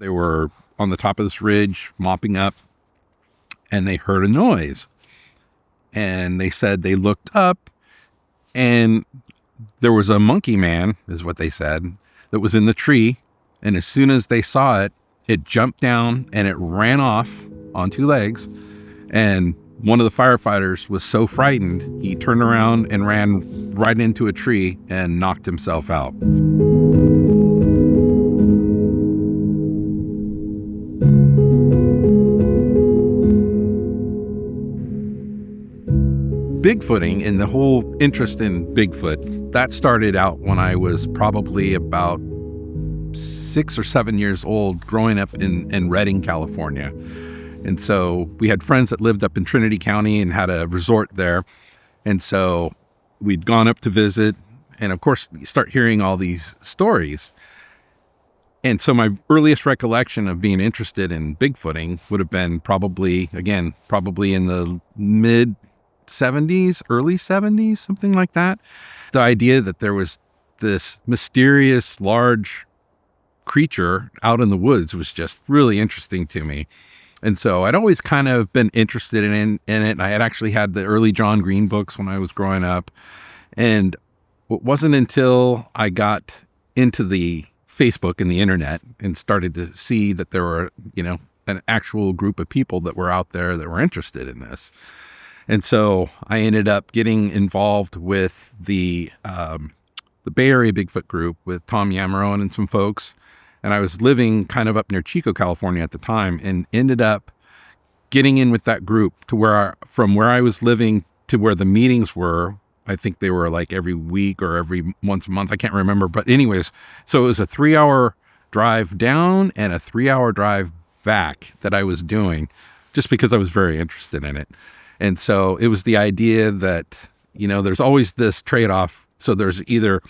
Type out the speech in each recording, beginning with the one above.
They were on the top of this ridge mopping up, and they heard a noise. And they said they looked up, and there was a monkey man, is what they said, that was in the tree. And as soon as they saw it, it jumped down and it ran off on two legs. And one of the firefighters was so frightened, he turned around and ran right into a tree and knocked himself out. Bigfooting and the whole interest in Bigfoot, that started out when I was probably about 6 or 7 years old, growing up in Redding, California. And so we had friends that lived up in Trinity County and had a resort there. And so we'd gone up to visit. And of course, you start hearing all these stories. And so my earliest recollection of being interested in Bigfooting would have been probably in the mid 70s, early 70s, something like that. The idea that there was this mysterious large creature out in the woods was just really interesting to me. And so I'd always kind of been interested in it. I had actually had the early John Green books when I was growing up. And it wasn't until I got into the Facebook and the internet and started to see that there were, an actual group of people that were out there that were interested in this. And so I ended up getting involved with the Bay Area Bigfoot group with Tom Yamarone and some folks. And I was living kind of up near Chico, California at the time, and ended up getting in with that group to from where I was living to where the meetings were. I think they were like every week or every once a month. I can't remember. But anyways, so it was a 3-hour drive down and a 3-hour drive back that I was doing just because I was very interested in it. And so it was the idea that, there's always this trade-off. So there's either,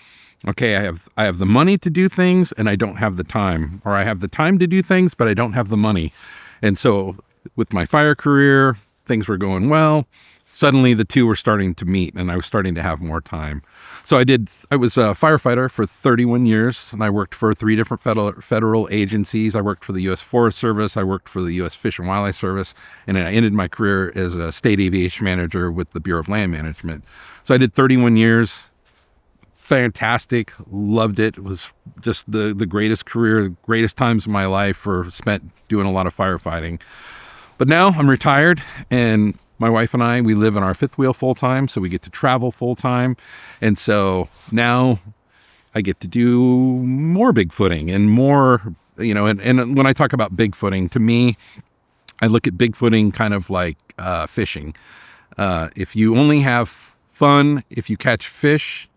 okay, I have the money to do things and I don't have the time, or I have the time to do things, but I don't have the money. And so with my fire career, things were going well. Suddenly the two were starting to meet and I was starting to have more time. So I was a firefighter for 31 years and I worked for 3 different federal agencies. I worked for the U.S. Forest Service. I worked for the U.S. Fish and Wildlife Service. And I ended my career as a state aviation manager with the Bureau of Land Management. So I did 31 years. Fantastic. Loved it. It was just the greatest career, greatest times of my life were spent doing a lot of firefighting. But now I'm retired and my wife and I, we live in our fifth wheel full time, so we get to travel full time. And so now I get to do more bigfooting and more, and when I talk about bigfooting, to me, I look at bigfooting kind of like fishing. If you only have fun, if you catch fish,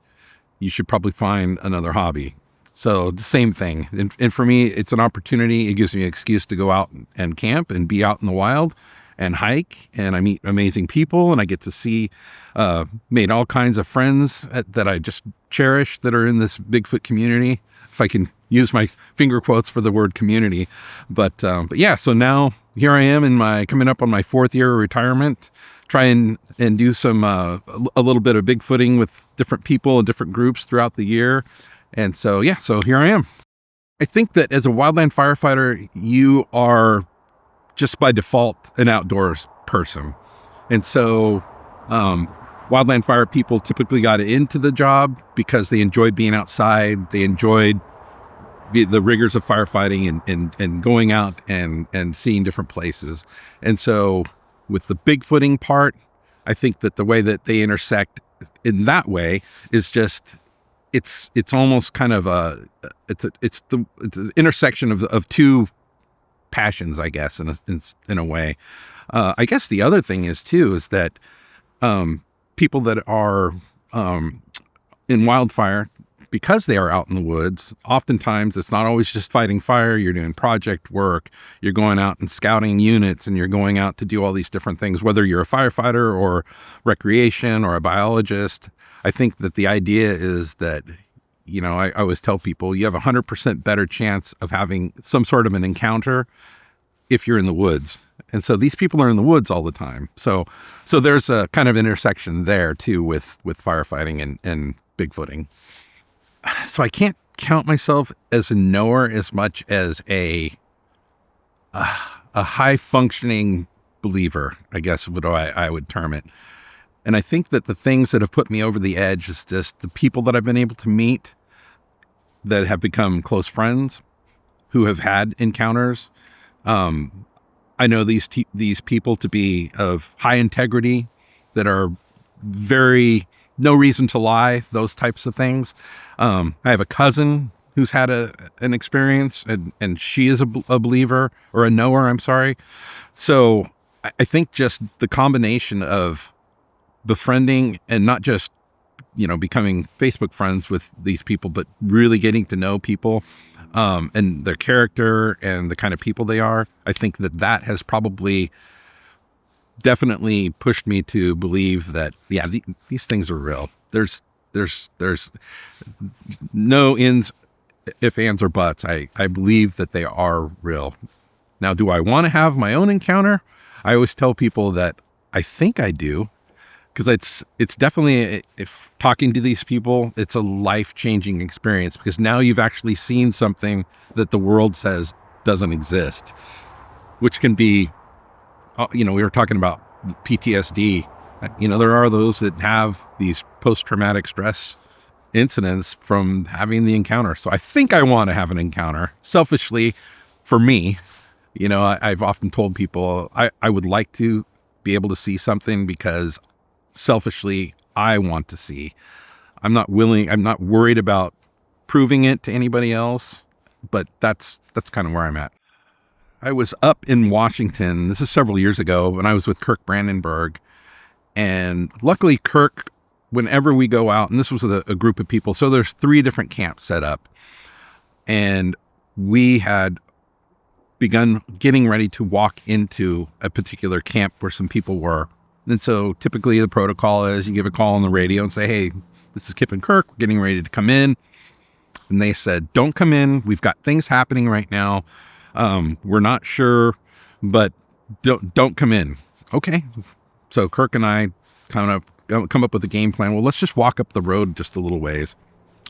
you should probably find another hobby. So the same thing. And for me, it's an opportunity. It gives me an excuse to go out and camp and be out in the wild and hike, and I meet amazing people, and I get to see, made all kinds of friends that I just cherish that are in this Bigfoot community, if I can use my finger quotes for the word community. But yeah, so now here I am coming up on my 4th year of retirement, trying and do some, a little bit of Bigfooting with different people and different groups throughout the year. And so, yeah, so here I am. I think that as a wildland firefighter, you are just by default an outdoors person. And so wildland fire people typically got into the job because they enjoyed being outside. They enjoyed the rigors of firefighting and going out and seeing different places. And so with the Bigfooting part, I think that the way that they intersect in that way is just, it's almost kind of it's an intersection of two passions, I guess, in a way. I guess the other thing is that people that are in wildfire, because they are out in the woods, oftentimes it's not always just fighting fire. You're doing project work. You're going out and scouting units, and you're going out to do all these different things, whether you're a firefighter or recreation or a biologist. I think that the idea is that, I always tell people you have 100% better chance of having some sort of an encounter if you're in the woods. And so these people are in the woods all the time. So there's a kind of intersection there too with firefighting and Bigfooting. So I can't count myself as a knower as much as a a high functioning believer, I guess what I would term it. And I think that the things that have put me over the edge is just the people that I've been able to meet that have become close friends who have had encounters. I know these people to be of high integrity, that are no reason to lie, those types of things. I have a cousin who's had an experience, and she is a believer, or a knower, I'm sorry. So I think just the combination of befriending and not just, becoming Facebook friends with these people, but really getting to know people, and their character and the kind of people they are. I think that has probably definitely pushed me to believe that, these things are real. There's no ifs, ands, or buts. I believe that they are real. Now, do I want to have my own encounter? I always tell people that I think I do, because it's definitely, if talking to these people, it's a life-changing experience, because now you've actually seen something that the world says doesn't exist, which can be, we were talking about PTSD. There are those that have these post-traumatic stress incidents from having the encounter. So I think I want to have an encounter. Selfishly, for me, I've often told people I would like to be able to see something, because selfishly, I want to see. I'm not worried about proving it to anybody else, but that's kind of where I'm at. I was up in Washington, this is several years ago, when I was with Kirk Brandenburg, and luckily Kirk, whenever we go out, and this was a group of people, so there's 3 different camps set up, and we had begun getting ready to walk into a particular camp where some people were. And so typically the protocol is you give a call on the radio and say, hey, this is Kipp and Kirk, we're getting ready to come in. And they said, don't come in. We've got things happening right now. We're not sure, but don't come in. Okay. So Kirk and I kind of come up with a game plan. Well, let's just walk up the road just a little ways,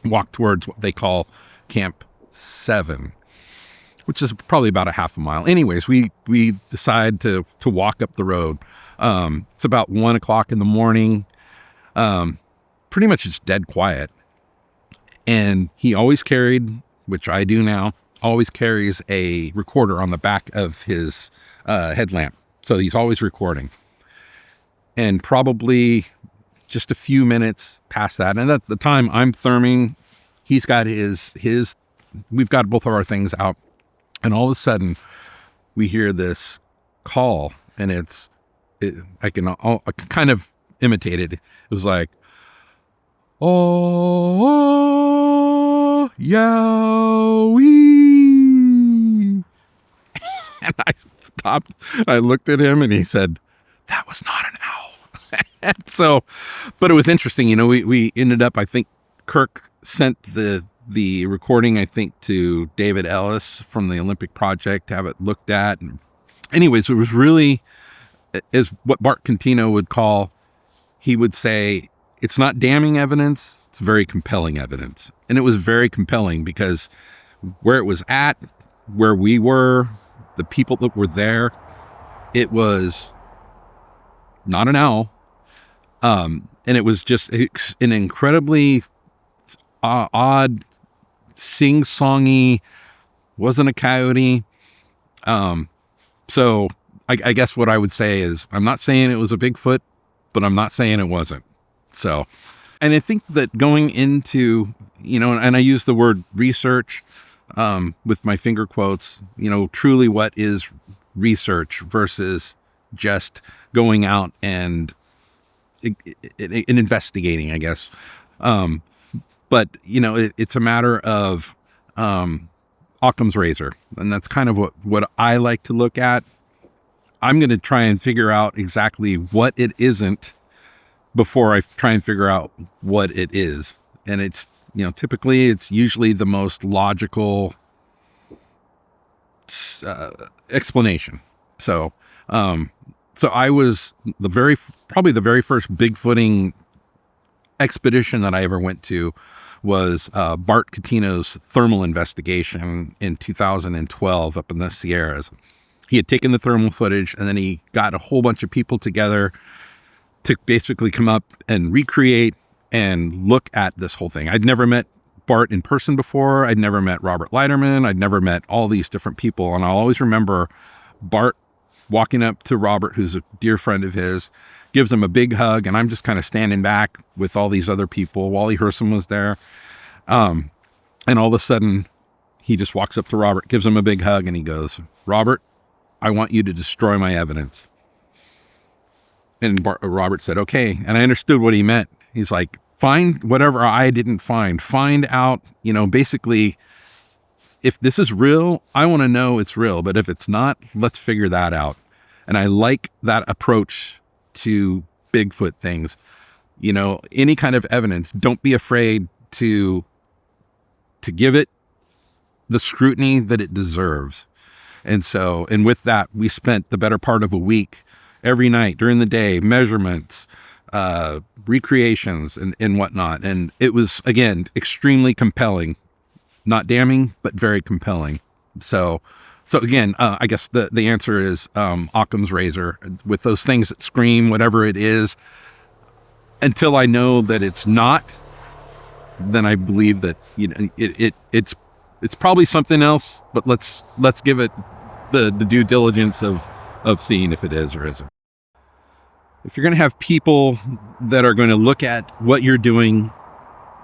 walk towards what they call Camp 7, which is probably about a half a mile. Anyways, we decide to walk up the road. It's about 1:00 in the morning. Pretty much it's dead quiet. And he always carried, which I do now, always carries a recorder on the back of his headlamp. So he's always recording. And probably just a few minutes past that, and at the time I'm therming, he's got we've got both of our things out. And all of a sudden we hear this call, and I can kind of imitate it. It was like, oh, Yowie. And I stopped. I looked at him, and he said, that was not an owl. So, but it was interesting. We ended up, I think Kirk sent the recording, I think, to David Ellis from the Olympic Project to have it looked at. And anyways, it was really, is what Bart Contino would call, he would say, it's not damning evidence, it's very compelling evidence. And it was very compelling because where it was at, where we were, the people that were there, it was not an owl. And it was just an incredibly odd, sing-songy, wasn't a coyote. So I guess what I would say is, I'm not saying it was a Bigfoot, but I'm not saying it wasn't. So, and I think that going into, and I use the word research with my finger quotes, truly what is research versus just going out and investigating, I guess. But, it's a matter of Occam's razor. And that's kind of what I like to look at. I'm going to try and figure out exactly what it isn't before I try and figure out what it is. And it's, typically it's usually the most logical explanation. So I was probably the very first Bigfooting expedition that I ever went to was Bart Catino's thermal investigation in 2012 up in the Sierras. he had taken the thermal footage, and then he got a whole bunch of people together to basically come up and recreate and look at this whole thing. I'd never met Bart in person before. I'd never met Robert Leiderman. I'd never met all these different people. And I'll always remember Bart walking up to Robert, who's a dear friend of his, gives him a big hug, and I'm just kind of standing back with all these other people. Wally Hersom was there. And all of a sudden, he just walks up to Robert, gives him a big hug, and he goes, "Robert, I want you to destroy my evidence." And Robert said, "Okay." And I understood what he meant. He's like, find whatever I didn't find. Find out, basically, if this is real, I want to know it's real. But if it's not, let's figure that out. And I like that approach to Bigfoot things. Any kind of evidence, don't be afraid to give it the scrutiny that it deserves. And with that, we spent the better part of a week every night during the day, measurements, recreations and whatnot. And it was, again, extremely compelling, not damning, but very compelling. So again, I guess the answer is Occam's razor. With those things that scream, whatever it is, until I know that it's not, then I believe that it's probably something else. But let's give it the due diligence of seeing if it is or isn't. If you're going to have people that are going to look at what you're doing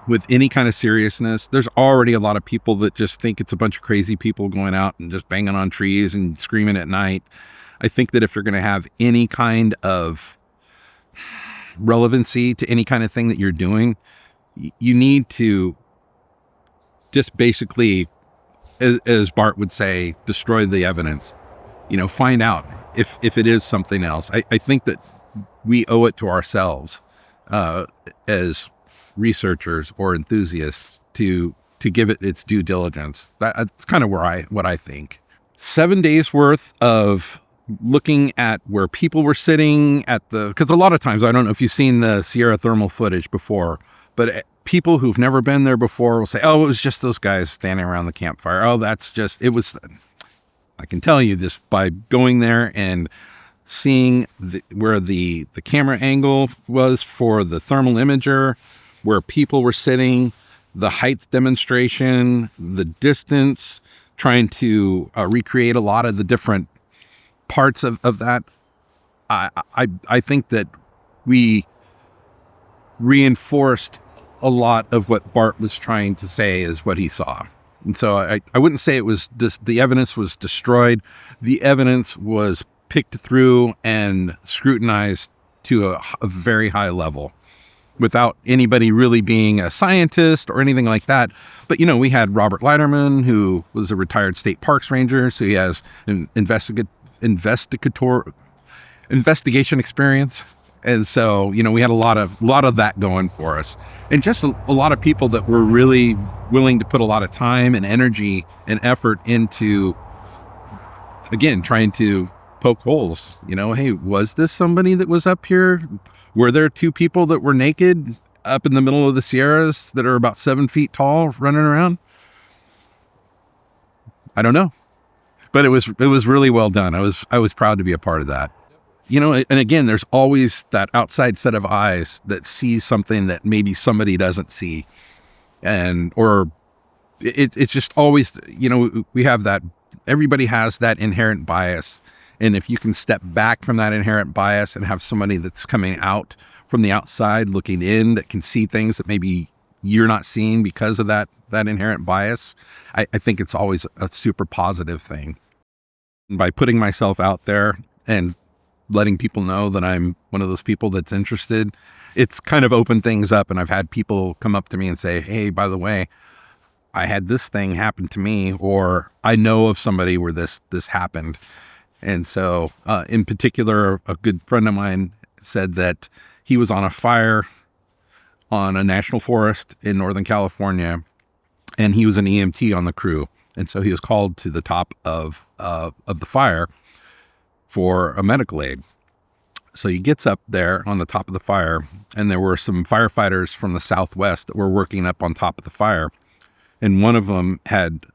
with any kind of seriousness, there's already a lot of people that just think it's a bunch of crazy people going out and just banging on trees and screaming at night. I think that if you're going to have any kind of relevancy to any kind of thing that you're doing, you need to just basically, as Bart would say, destroy the evidence. Find out if it is something else. I think that we owe it to ourselves as researchers or enthusiasts to give it its due diligence. That's kind of what I think. 7 days worth of looking at where people were sitting because a lot of times, I don't know if you've seen the Sierra thermal footage before, but people who've never been there before will say, "Oh, it was just those guys standing around the campfire. Oh, it was." I can tell you this by going there and seeing where the camera angle was for the thermal imager, where people were sitting, the height demonstration, the distance, trying to recreate a lot of the different parts of that. I think that we reinforced a lot of what Bart was trying to say is what he saw. And so I wouldn't say it was the evidence was destroyed. The evidence was picked through and scrutinized to a very high level without anybody really being a scientist or anything like that. But, we had Robert Leiderman, who was a retired state parks ranger. So he has an investigation experience. And so, we had a lot of that going for us, and just a lot of people that were really willing to put a lot of time and energy and effort into, again, trying to poke holes. Hey, was this somebody that was up here? Were there two people that were naked up in the middle of the Sierras that are about 7 feet tall running around? I don't know, but it was really well done. I was proud to be a part of that. And again, there's always that outside set of eyes that sees something that maybe somebody doesn't see. Or it's just always, we have that, everybody has that inherent bias. And if you can step back from that inherent bias and have somebody that's coming out from the outside looking in that can see things that maybe you're not seeing because of that inherent bias, I think it's always a super positive thing. And by putting myself out there and letting people know that I'm one of those people that's interested, it's kind of opened things up. And I've had people come up to me and say, "Hey, by the way, I had this thing happen to me," or "I know of somebody where this happened." And so, in particular, a good friend of mine said that he was on a fire on a national forest in Northern California, and he was an EMT on the crew. And so he was called to the top of the fire for a medical aid. So he gets up there on the top of the fire, and there were some firefighters from the Southwest that were working up on top of the fire. And one of them had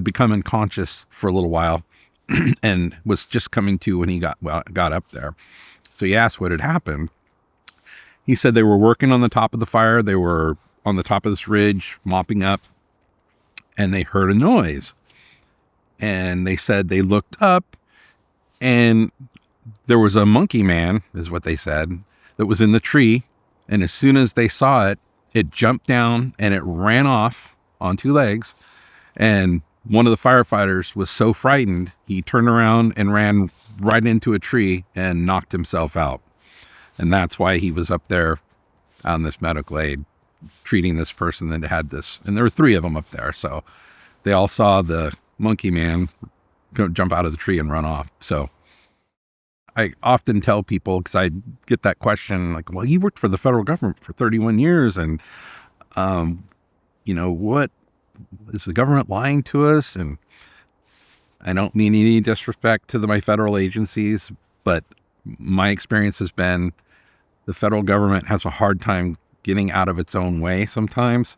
become unconscious for a little while, and was just coming to when he got up there. So he asked what had happened. He said they were working on the top of the fire. They were on the top of this ridge, mopping up, and they heard a noise. And they said they looked up, and there was a monkey man, is what they said, that was in the tree. And as soon as they saw it, it jumped down and it ran off on two legs. And one of the firefighters was so frightened, he turned around and ran right into a tree and knocked himself out. And that's why he was up there on this medical aid treating this person that had this. And there were three of them up there. So they all saw the monkey man jump out of the tree and run off. So I often tell people, because I get that question, like, well, you worked for the federal government for 31 years. And, what is the government lying to us? And I don't mean any disrespect to my federal agencies, but my experience has been the federal government has a hard time getting out of its own way sometimes.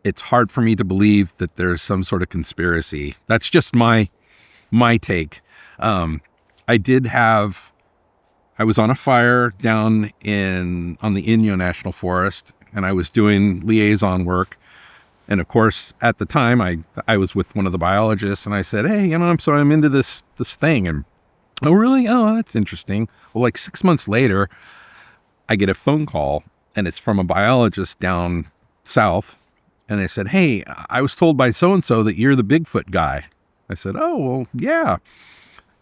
It's hard for me to believe that there's some sort of conspiracy. That's just my take. I was on a fire down on the Inyo National Forest, and I was doing liaison work. And of course, at the time, I was with one of the biologists, and I said, hey, I'm into this thing. And, oh, really? Oh, that's interesting. Well, like 6 months later, I get a phone call, and it's from a biologist down south. And they said, hey, I was told by so-and-so that you're the Bigfoot guy. I said, oh, well, yeah.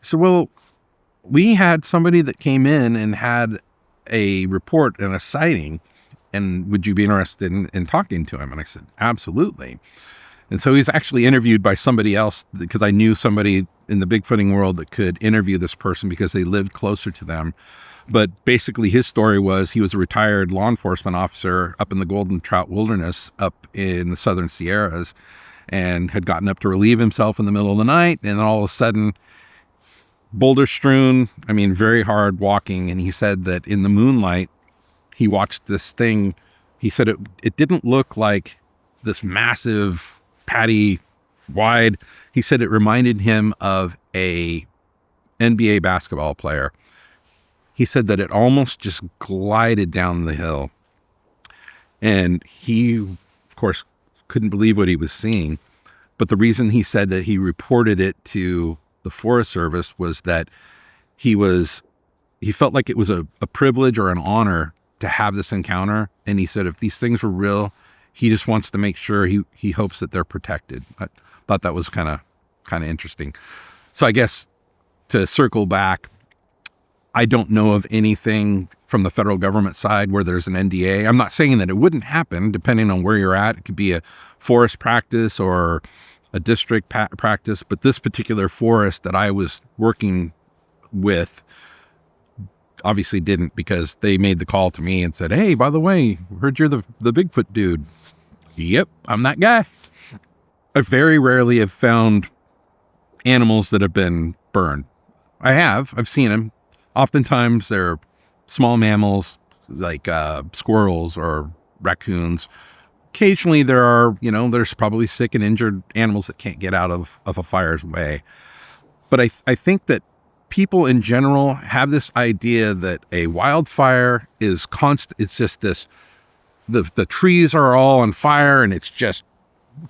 So, well, we had somebody that came in and had a report and a sighting, and would you be interested in talking to him? And I said, absolutely. And so he's actually interviewed by somebody else, because I knew somebody in the Bigfooting world that could interview this person because they lived closer to them. But basically his story was he was a retired law enforcement officer up in the Golden Trout Wilderness up in the Southern Sierras, and had gotten up to relieve himself in the middle of the night. And then all of a sudden, boulder strewn, very hard walking. And he said that in the moonlight, he watched this thing. He said it didn't look like this massive patty wide. He said it reminded him of a NBA basketball player. He said that it almost just glided down the hill. And he, of course, couldn't believe what he was seeing. But the reason he said that he reported it to the Forest Service was that he felt like it was a privilege or an honor to have this encounter. And he said if these things were real, he just wants to make sure he hopes that they're protected. I thought that was kind of interesting. So I guess to circle back, I don't know of anything from the federal government side where there's an NDA. I'm not saying that it wouldn't happen, depending on where you're at. It could be a forest practice or a district practice, but this particular forest that I was working with obviously didn't, because they made the call to me and said, hey, by the way, heard you're the Bigfoot dude. Yep, I'm that guy. I very rarely have found animals that have been burned. I've seen them. Oftentimes they're small mammals like squirrels or raccoons. Occasionally there's probably sick and injured animals that can't get out of a fire's way. But I think that people in general have this idea that a wildfire is constant. It's just this, the trees are all on fire and it's just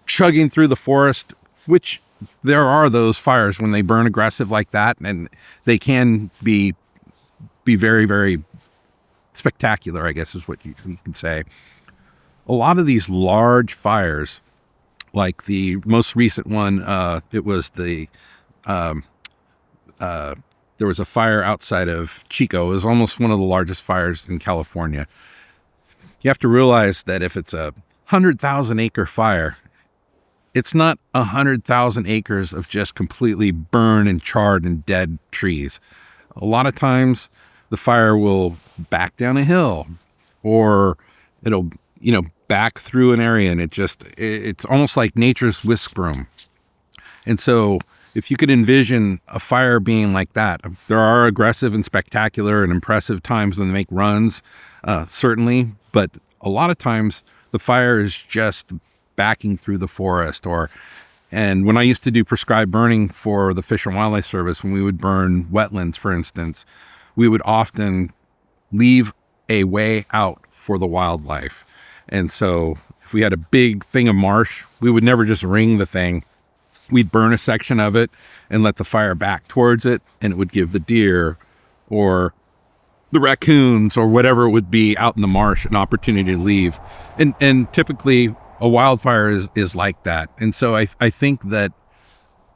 chugging through the forest, which there are those fires when they burn aggressive like that, and they can be very, very spectacular, I guess is what you can say. A lot of these large fires, like the most recent one, it was there was a fire outside of Chico. It was almost one of the largest fires in California. You have to realize that if it's a 100,000 acre fire, it's not 100,000 acres of just completely burned and charred and dead trees. A lot of times the fire will back down a hill, or it'll, back through an area, and it's almost like nature's whisk broom. And so if you could envision a fire being like that, there are aggressive and spectacular and impressive times when they make runs, certainly, but a lot of times the fire is just backing through the forest, or And when I used to do prescribed burning for the Fish and Wildlife Service, when we would burn wetlands, for instance, we would often leave a way out for the wildlife. And so if we had a big thing of marsh, we would never just ring the thing. We'd burn a section of it and let the fire back towards it, and it would give the deer or the raccoons or whatever it would be out in the marsh an opportunity to leave. And typically a wildfire is like that. And so I think that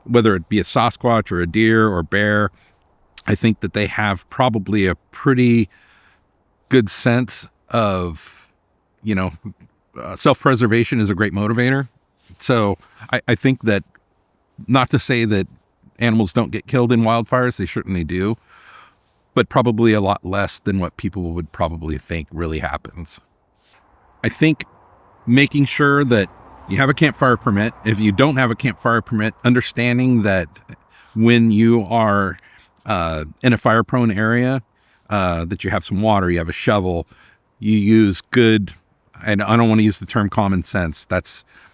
whether it be a Sasquatch or a deer or bear, I think that they have probably a pretty good sense of, self-preservation is a great motivator. So I think that, not to say that animals don't get killed in wildfires, they certainly do, but probably a lot less than what people would probably think really happens. I think making sure that you have a campfire permit. If you don't have a campfire permit, understanding that when you are in a fire-prone area, that you have some water, you have a shovel, you use good, and I don't want to use the term common sense,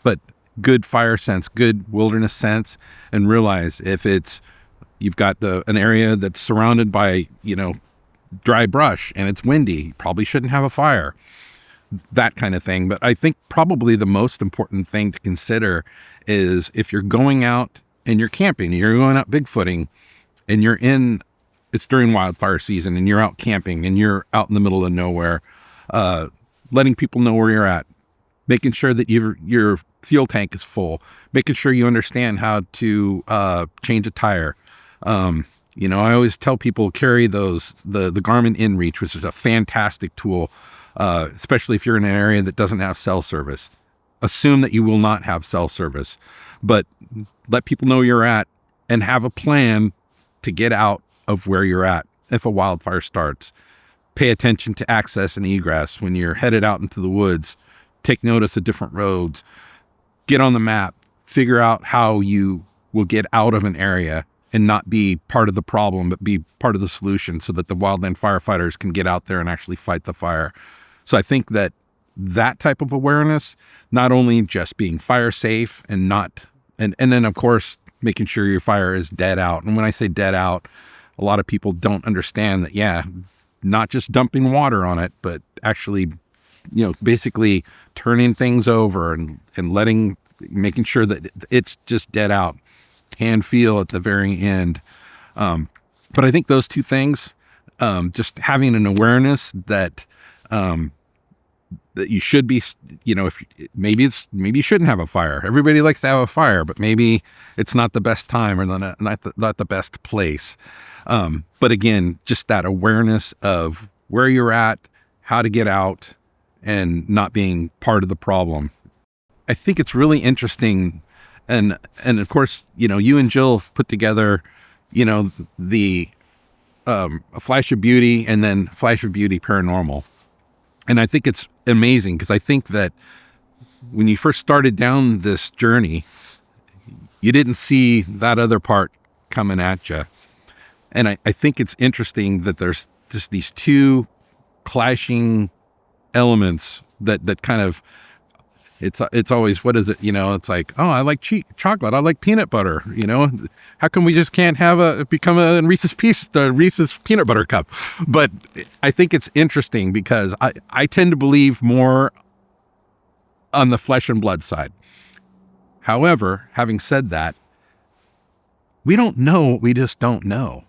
but good fire sense, good wilderness sense, and realize if you've got an area that's surrounded by, dry brush and it's windy, you probably shouldn't have a fire, that kind of thing. But I think probably the most important thing to consider is if you're going out and you're camping, you're going out bigfooting, and it's during wildfire season and you're out camping and you're out in the middle of nowhere, letting people know where you're at, making sure that your fuel tank is full, making sure you understand how to change a tire. I always tell people carry the Garmin InReach, which is a fantastic tool, especially if you're in an area that doesn't have cell service. Assume that you will not have cell service, but let people know you're at and have a plan to get out of where you're at if a wildfire starts. Pay attention to access and egress when you're headed out into the woods. Take notice of different roads. Get on the map. Figure out how you will get out of an area and not be part of the problem, but be part of the solution, so that the wildland firefighters can get out there and actually fight the fire. So I think that type of awareness, not only just being fire safe and then of course making sure your fire is dead out. And when I say dead out, a lot of people don't understand that, not just dumping water on it, but actually, basically turning things over and making sure that it's just dead out, hand feel at the very end. But I think those two things, just having an awareness that you should be, if maybe you shouldn't have a fire. Everybody likes to have a fire, but maybe it's not the best time or not the best place. But again, just that awareness of where you're at, how to get out, and not being part of the problem. I think it's really interesting. And of course, you and Jill have put together, the Flash of Beauty and then Flash of Beauty Paranormal. And I think it's amazing because I think that when you first started down this journey, you didn't see that other part coming at you. And I think it's interesting that there's just these two clashing elements that kind of, it's always, what is it? It's like, oh, I like chocolate. I like peanut butter. How come we just can't become a Reese's peanut butter cup? But I think it's interesting because I tend to believe more on the flesh and blood side. However, having said that, we don't know what we just don't know.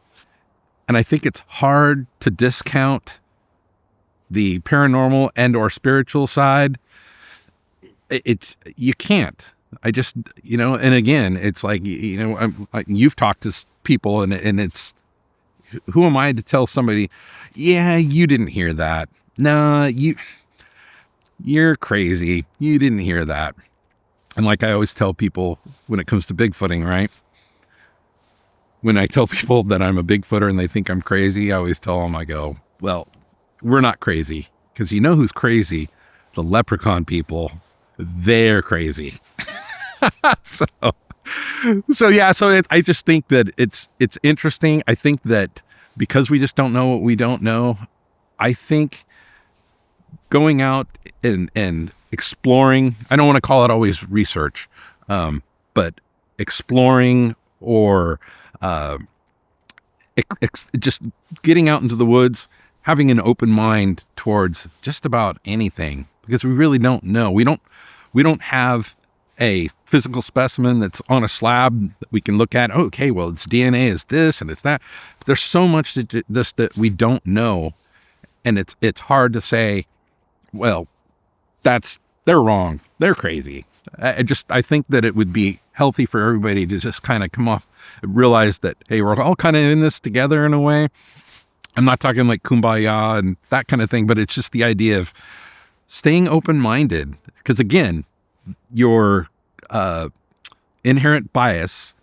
And I think it's hard to discount the paranormal and or spiritual side. You can't. I just, and again, it's like, you've talked to people and it's, who am I to tell somebody, yeah, you didn't hear that. No, you're crazy. You didn't hear that. And like I always tell people when it comes to Bigfooting, right? When I tell people that I'm a Bigfooter and they think I'm crazy, I always tell them, I go, well, we're not crazy. Because who's crazy? The leprechaun people. They're crazy. So I just think that it's interesting. I think that because we just don't know what we don't know, I think going out and exploring, I don't want to call it always research, but exploring or just getting out into the woods, having an open mind towards just about anything, because we really don't know. We don't have a physical specimen that's on a slab that we can look at. Oh, okay, well, its DNA is this and it's that. There's so much that we don't know, and it's hard to say, well, they're wrong, they're crazy. I think that it would be healthy for everybody to just kind of come off and realize that, hey, we're all kind of in this together in a way. I'm not talking like kumbaya and that kind of thing, but it's just the idea of staying open-minded, because again, your inherent bias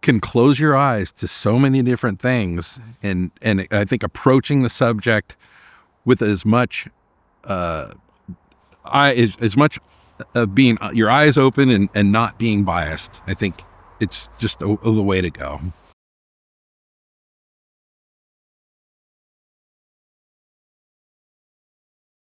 can close your eyes to so many different things, and I think approaching the subject with as much being your eyes open and not being biased, I think it's just the way to go.